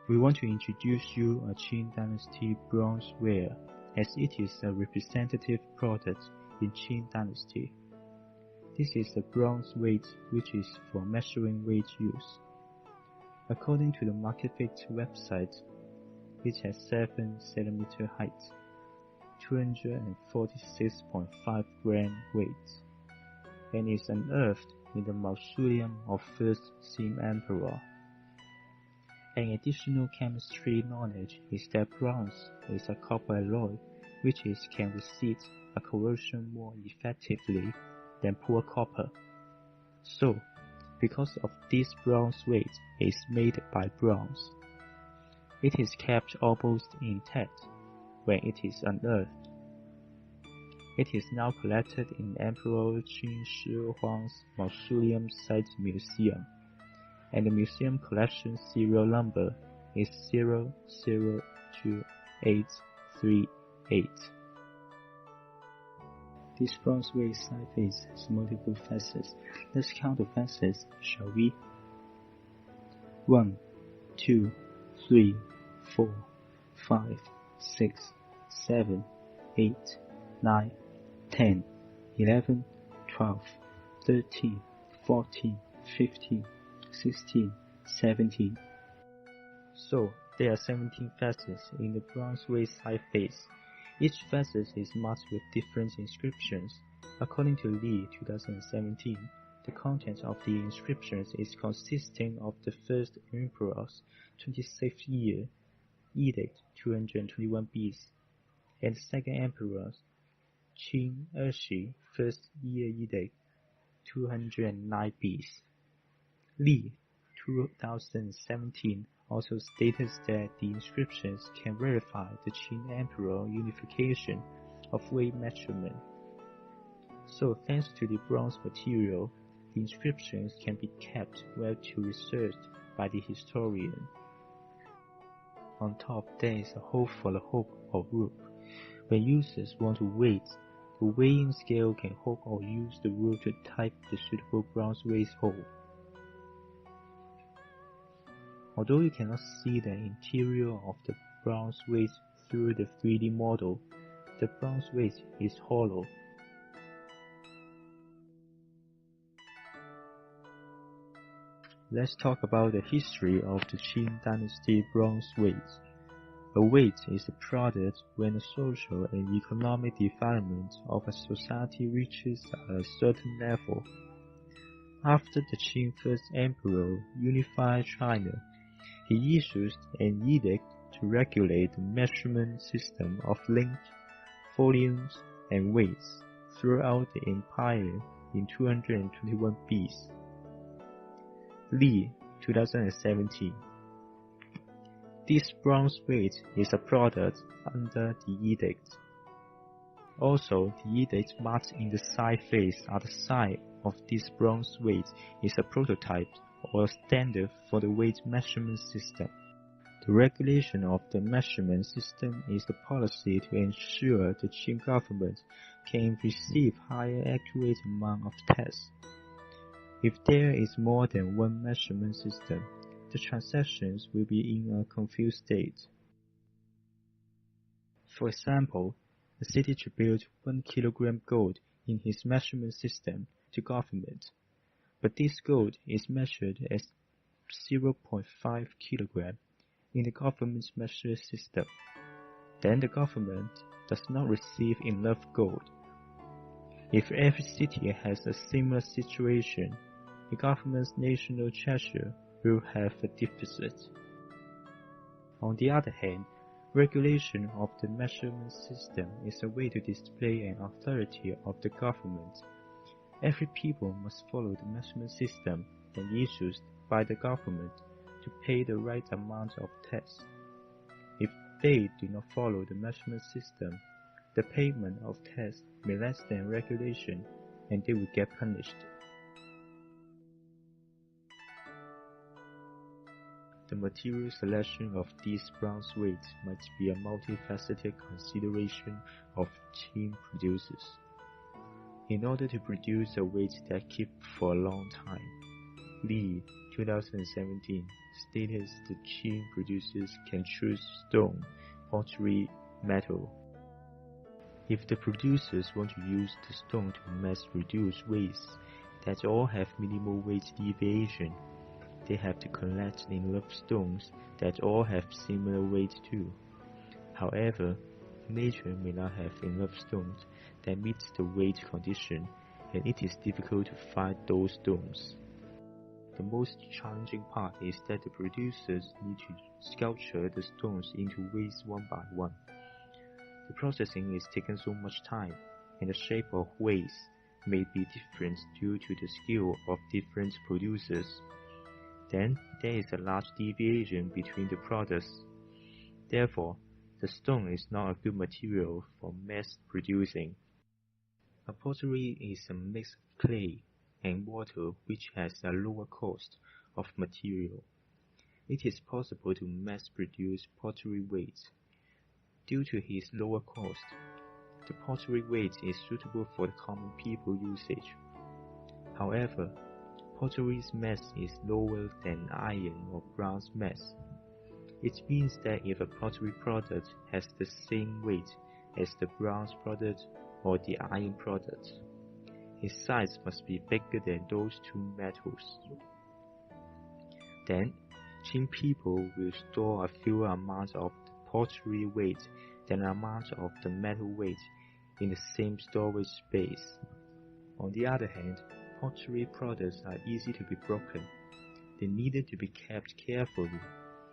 We want to introduce you a Qing Dynasty bronzeware, as it is a representative product in Qing Dynasty. This is a bronze weight which is for measuring weight use. According to the MarketFit website, it has 7 cm height, 246.5 gram weight, and is unearthed in the mausoleum of first Qing Emperor. An additional chemistry knowledge is that bronze is a copper alloy which can resist a corrosion more effectively than poor copper. So, because of this bronze weight is made by bronze, it is kept almost intact when it is unearthed. It is now collected in Emperor Qin Shi Huang's Mausoleum Site Museum, and the museum collection serial number is 002838. This bronzeware side face has multiple facets. Let's count the facets, shall we? 1, 2, 3, 4, 5, 6, 7, 8, 9, 10, 11, 12, 13, 14, 15, 16, 17. So, there are 17 facets in the bronzeware side face. Each facet is marked with different inscriptions. According to Li 2017, the content of the inscriptions is consisting of the first emperor's 26th year edict 221 beads, and the second emperor's Qing Ershi first year edict 209 beads. Li 2017 also stated that the inscriptions can verify the Qing Emperor unification of weight measurement. So thanks to the bronze material, the inscriptions can be kept well to researched by the historian. On top there is a hole for the hook or rope. When users want to weigh, the weighing scale can hook or use the rope to type the suitable bronze weight hole. Although you cannot see the interior of the bronze weight through the 3D model, the bronze weight is hollow. Let's talk about the history of the Qing Dynasty bronze weight. A weight is a product when the social and economic development of a society reaches a certain level. After the Qing first emperor unified China, he issued an edict to regulate the measurement system of length, volumes, and weights throughout the empire in 221 beads. Li 2017. This bronze weight is a product under the edict. Also, the edict marked in the side face at the side of this bronze weight is a prototype or standard for the weight measurement system. The regulation of the measurement system is the policy to ensure the Qing government can receive higher accurate amount of tests. If there is more than one measurement system, the transactions will be in a confused state. For example, a city attributes 1 kilogram gold in his measurement system to government, but this gold is measured as 0.5 kilogram in the government's measure system. Then the government does not receive enough gold. If every city has a similar situation, the government's national treasury will have a deficit. On the other hand, regulation of the measurement system is a way to display an authority of the government. Every people must follow the measurement system and issued by the government to pay the right amount of tax. If they do not follow the measurement system, the payment of tax may less than regulation and they will get punished. The material selection of these bronze weights might be a multifaceted consideration of Qing producers. In order to produce a weight that keeps for a long time, Li 2017 stated that Qing producers can choose stone, pottery, metal. If the producers want to use the stone to mass-produce weights that all have minimal weight deviation, they have to collect enough stones that all have similar weight too. However, nature may not have enough stones that meet the weight condition, and it is difficult to find those stones. The most challenging part is that the producers need to sculpture the stones into weights one by one. The processing is taking so much time, and the shape of weights may be different due to the skill of different producers. Then, there is a large deviation between the products. Therefore, the stone is not a good material for mass producing. A pottery is a mix of clay and water which has a lower cost of material. It is possible to mass produce pottery weights. Due to its lower cost, the pottery weight is suitable for the common people usage. However, pottery's mass is lower than iron or bronze mass. It means that if a pottery product has the same weight as the bronze product or the iron product, its size must be bigger than those two metals. Then, Qing people will store a fewer amount of the pottery weight than an amount of the metal weight in the same storage space. On the other hand, pottery products are easy to be broken. They needed to be kept carefully,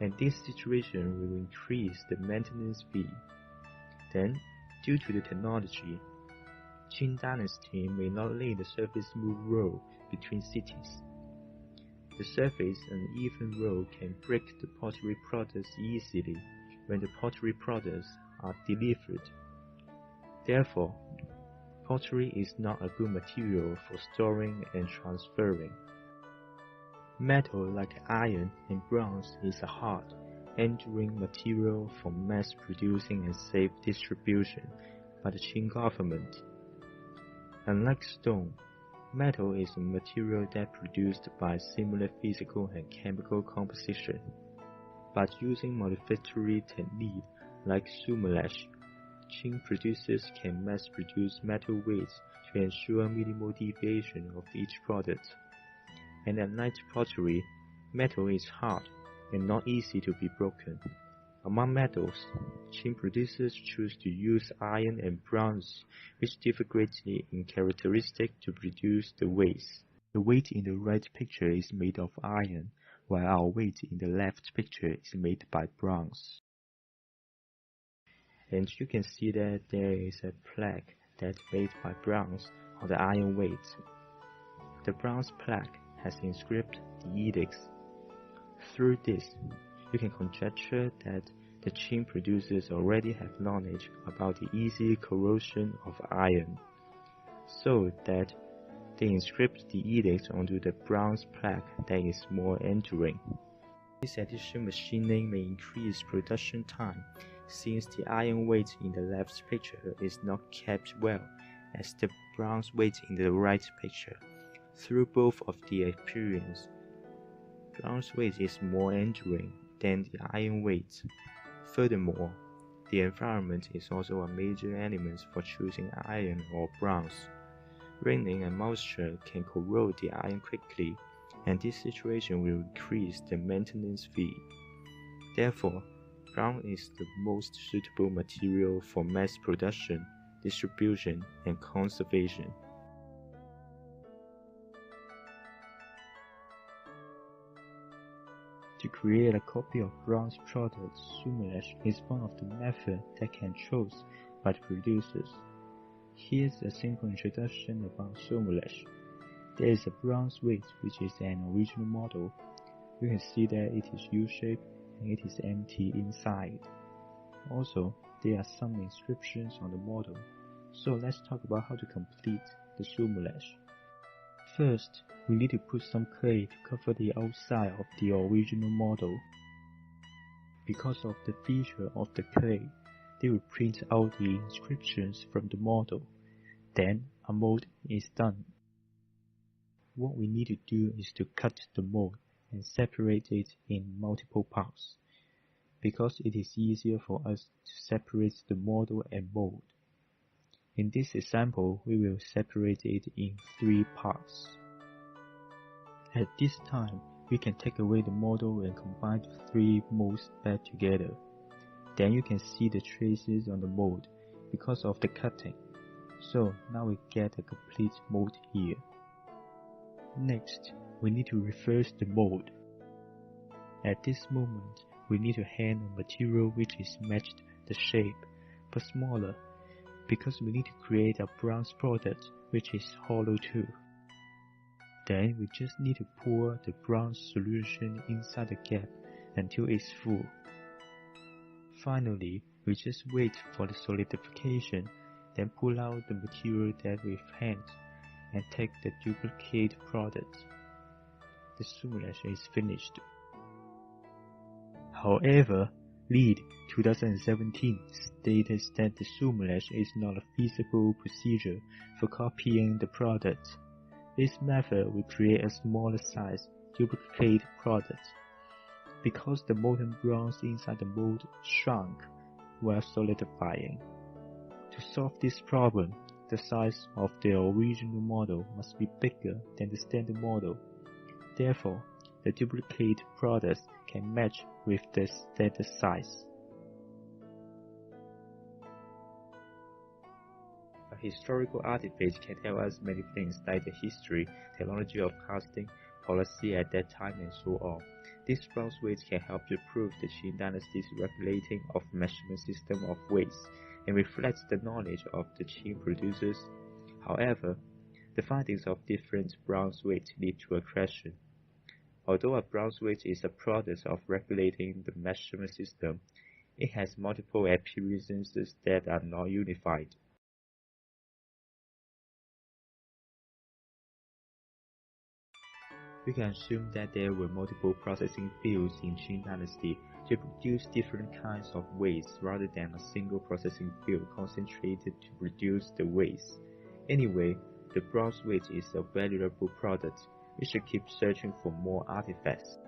and this situation will increase the maintenance fee. Then, due to the technology, Qing dynasty may not lay the surface smooth road between cities. The surface uneven road can break the pottery products easily when the pottery products are delivered. Therefore, pottery is not a good material for storing and transferring. Metal like iron and bronze is a hard, enduring material for mass producing and safe distribution by the Qing government. Unlike stone, metal is a material that produced by similar physical and chemical composition. But using modificatory technique like sumoulash, Qing producers can mass produce metal weights to ensure minimal deviation of each product. And unlike pottery, metal is hard and not easy to be broken. Among metals, Qing producers choose to use iron and bronze, which differ greatly in characteristics to produce the weights. The weight in the right picture is made of iron, while our weight in the left picture is made by bronze. And you can see that there is a plaque that's made by bronze on the iron weight. The bronze plaque has inscribed the edicts. Through this, you can conjecture that the Qing producers already have knowledge about the easy corrosion of iron, so that they inscribed the edicts onto the bronze plaque that is more enduring. This additional machining may increase production time, since the iron weight in the left picture is not kept well as the bronze weight in the right picture. Through both of the appearance, bronze weight is more enduring than the iron weight. Furthermore, the environment is also a major element for choosing iron or bronze. Raining and moisture can corrode the iron quickly, and this situation will increase the maintenance fee. Therefore, bronze is the most suitable material for mass production, distribution, and conservation. To create a copy of bronze products, sumoulash is one of the methods that can choose by the producers. Here's a simple introduction about sumoulash. There is a bronze weight which is an original model. You can see that it is U-shaped and it is empty inside. Also, there are some inscriptions on the model. So let's talk about how to complete the sumoulash. First, we need to put some clay to cover the outside of the original model. Because of the feature of the clay, they will print out the inscriptions from the model. Then, a mold is done. What we need to do is to cut the mold and separate it in multiple parts, because it is easier for us to separate the model and mold. In this example, we will separate it in 3 parts. At this time, we can take away the model and combine the 3 molds back together. Then you can see the traces on the mold because of the cutting. So now we get a complete mold here. Next, we need to reverse the mold. At this moment, we need to hand a material which is matched the shape, but smaller, because we need to create a bronze product which is hollow too. Then we just need to pour the bronze solution inside the gap until it's full. Finally, we just wait for the solidification, then pull out the material that we've handled and take the duplicate product. The simulation is finished. However, LEED 2017 stated that the simulation is not a feasible procedure for copying the product. This method will create a smaller size duplicate product, because the molten bronze inside the mold shrunk while solidifying. To solve this problem, the size of the original model must be bigger than the standard model. Therefore, the duplicate products can match with the standard size. A historical artifact can tell us many things like the history, technology of casting, policy at that time, and so on. This bronze weight can help to prove the Qing dynasty's regulating of measurement system of weights and reflects the knowledge of the Qing producers. However, the findings of different bronze weights lead to a question. Although a bronze weight is a product of regulating the measurement system, it has multiple appearances that are not unified. We can assume that there were multiple processing fields in Qing dynasty to produce different kinds of weights rather than a single processing field concentrated to produce the weights. Anyway, the bronze weight is a valuable product. We should keep searching for more artifacts.